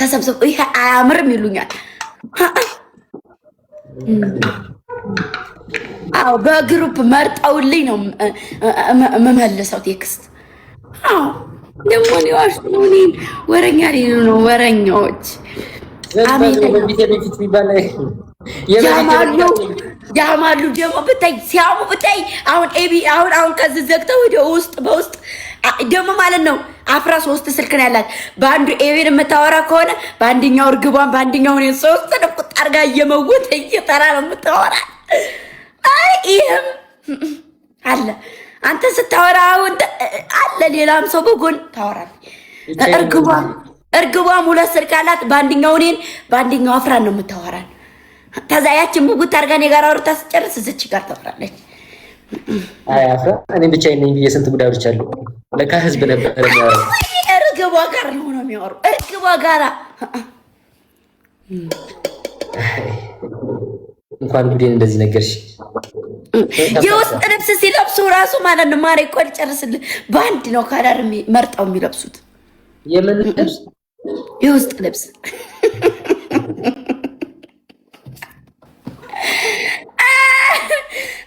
ተሰብስበው ይሄ አያምርም ይሉኛል። አዎ በግሩፕ መርጠውልኝ ነው መመለሰው ቴክስት። አዎ ደግሞ ሊዋሽ ነው ወረኛ ሊሉ ነው ወረኛዎች። ያማሉ ደግሞ ብታይ ሲያሙ ብታይ አሁን ኤቢ አሁን ከዚህ ዘግተው ወደ ውስጥ በውስጥ ደግሞ ማለት ነው 13 ስልክ ነው ያላት። በአንዱ ኤቢን የምታወራ ከሆነ በአንደኛው እርግቧን በአንደኛው ነው ሶስት ቁጥ አርጋ እየመወተ እየጠራ ነው የምታወራ። አይ ይሄም አለ አንተ ስታወራ አለ ሌላም ሰው በጎን ታወራለህ። እርግቧም ሁለት ስልክ አላት። በአንደኛው እኔን በአንደኛው አፍራን ነው የምታወራን። ከዛ ያችን ሙጉት አርጋ እኔ ጋር አውርታ ስጨርስ እዚች ጋር ታወራለች። አይ አፍራ እኔ ብቻዬን ነኝ ብዬ ስንት ጉዳዮች አሉ። ለካ ህዝብ ነበር የሚያወራው። እርግቧ ጋር ነው የሚያወራው። እርግቧ ጋራ እንኳን ጉዴን እንደዚህ ነገርሽ። የውስጥ ልብስ ሲለብሱ ራሱ ማለት ነው ማሬ ቆል ጨርስልህ በአንድ ነው ካዳር መርጠው የሚለብሱት። የምን ልብስ? የውስጥ ልብስ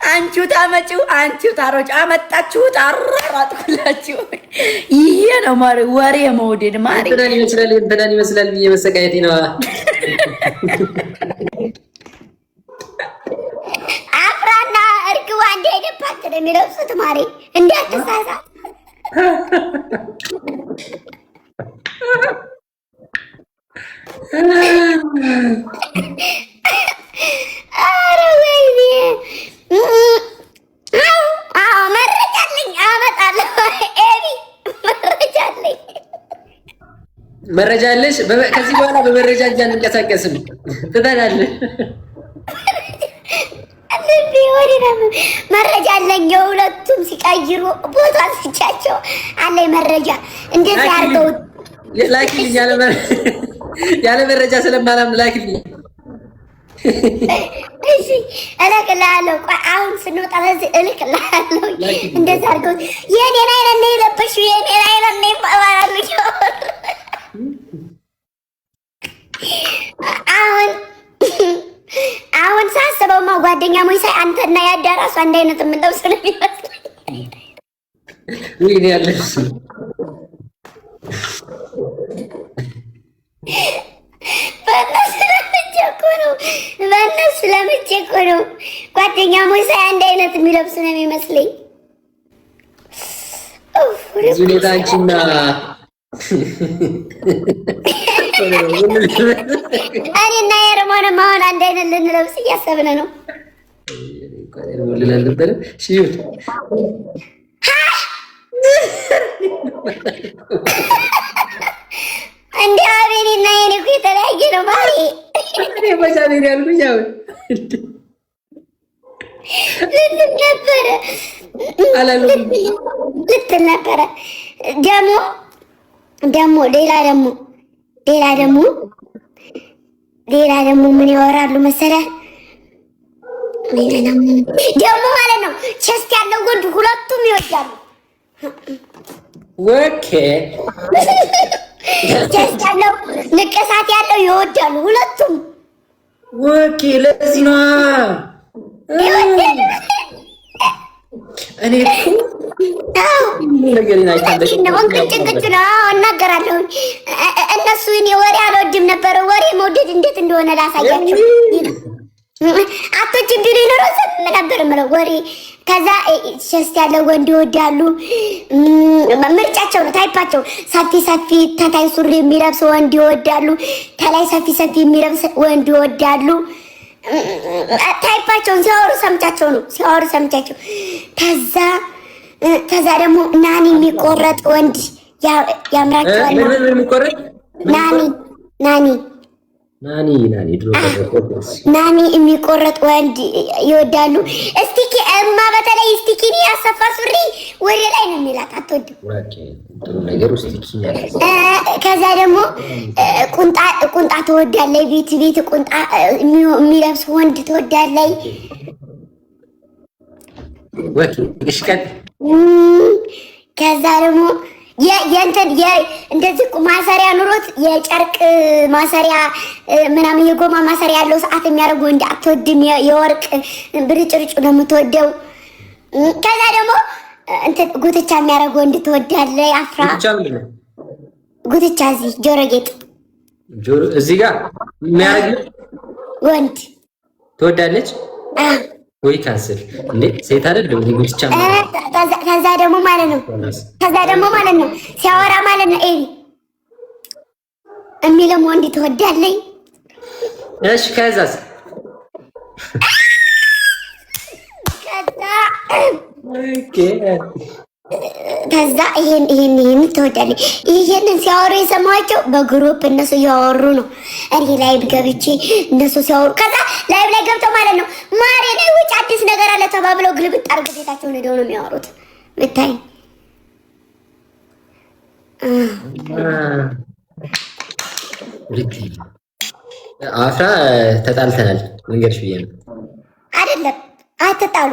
አንቺው ታመጪው አንቺው ታሮጭ አመጣችሁት አራራጥኩላችሁ። ይሄ ነው ማሬ ወሬ መውደድ ማሬ። እንትናን ይመስላል ብዬ መሰቃየቴ ነው። አፍራና እርግቧ አንድ አይነት ፓንት ነው የሚለብሱት ማሬ እንዳትሳሳ። ኧረ ወይኔ መረጃ አለኝ አመጣለሁ። ኤቢ መረጃ አለኝ። መረጃ አለሽ? ከዚህ በኋላ በመረጃ እንጂ አንንቀሳቀስም ትተናለህ። መረጃ አለኝ። የሁለቱም ሲቀይሩ ቦታ ስቻቸው አለኝ መረጃ። እንደዚህ አድርገው ላኪልኝ። ያለ መረጃ ስለማላምን ላኪልኝ። እሺ እልክልሃለሁ። ቆይ አሁን ስንወጣ በዚህ እልክልሃለሁ። እንደዚህ አድርገው የኔን አይነት ነው የለበሽው የኔን አይነት ነው ይባባላሉ። አሁን ሳስበውማ ጓደኛሞች ሳይ አንተና ያዳራሱ አንድ አይነት የምንለብስ ነው የሚመስለኝ። ወይኔ ያለሽ በእነሱ ለምቼ እኮ ነው ጓደኛሞች ሳይ አንድ አይነት የሚለብሱ ነው የሚመስለኝ። ሁኔታ አንቺና እኔና የርሞን አሁን አንድ አይነት ልንለብስ እያሰብን ነው። እንደ አቤኔና የኔ እኮ የተለያየ ነው ማሪ። ልትል ነበረ ደግሞ ሌላ ደግሞ ምን ያወራሉ መሰለህ? ደግሞ ማለት ነው ቸስት ያለው ወንድ ሁለቱም ይወዳሉ። ኦኬ ቸስት ያለው ንቅሳት ያለው ይወዳሉ ሁለቱም። ኦኬ ለዚህ ነው እኔ እናገራለሁ። እነሱ እኔ ወሬ አልወድም ነበረ። ወሬ መውደድ እንዴት እንደሆነ ላሳያቸው። አቶች ቢሉ ይኖረ ዝም ነበር የምለው ወሬ። ከዛ ሸስት ያለው ወንድ ይወዳሉ። ምርጫቸው ነው ታይፓቸው። ሰፊ ተታይ ሱሪ የሚለብስ ወንድ ይወዳሉ። ተላይ ሰፊ የሚለብስ ወንድ ይወዳሉ። ታይፓቸውን ሲያወሩ ሰምቻቸው። ከዛ ደግሞ ናኒ የሚቆረጥ ወንድ ያምራቸዋል። ናኒ የሚቆረጥ ወንድ ይወዳሉ። እስቲኪ እማ በተለይ እስቲኪኒ ያሰፋ ሱሪ ወደ ላይ ነው የሚላት አትወድም። ከዛ ደግሞ ቁንጣ ትወዳለች። ቤት ቁንጣ የሚለብስ ወንድ ትወዳለች። ከዛ ደግሞ የእንትን እንደዚህ ማሰሪያ ኑሮት የጨርቅ ማሰሪያ ምናምን የጎማ ማሰሪያ ያለው ሰዓት የሚያደርጉ ወንድ አትወድም። የወርቅ ብርጭርጭ ነው የምትወደው። ከዛ ደግሞ እንትን ጉትቻ የሚያደርጉ ወንድ ትወዳለህ። አፍራ ጉትቻ እዚህ ጆሮ ጌጥ እዚህ ጋር የሚያደርግ ወንድ ትወዳለች ወይ? ካንስል እንዴ ሴት አይደለም እዚህ ጉትቻ። ከዛ ደግሞ ማለት ነው ሲያወራ ማለት ነው ኤቢ የሚለው ወንድ ትወዳለች። እሺ ከዛስ? ከዛ ይሄን ትወዳለች። ይሄንን ሲያወሩ የሰማኋቸው በግሩፕ እነሱ እያወሩ ነው። እኔ ላይቭ ገብቼ እነሱ ሲያወሩ ከዛ ላይቭ ላይ ገብተው ማለት ነው ማሬ ላይ ውጭ አዲስ ነገር አለ ተባብለው ግልብጥ አድርገው ቤታቸውን ሄደው ነው የሚያወሩት። ብታይ አፍራ ተጣልተናል መንገርሽ ብዬ ነው። አይደለም አትጣሉ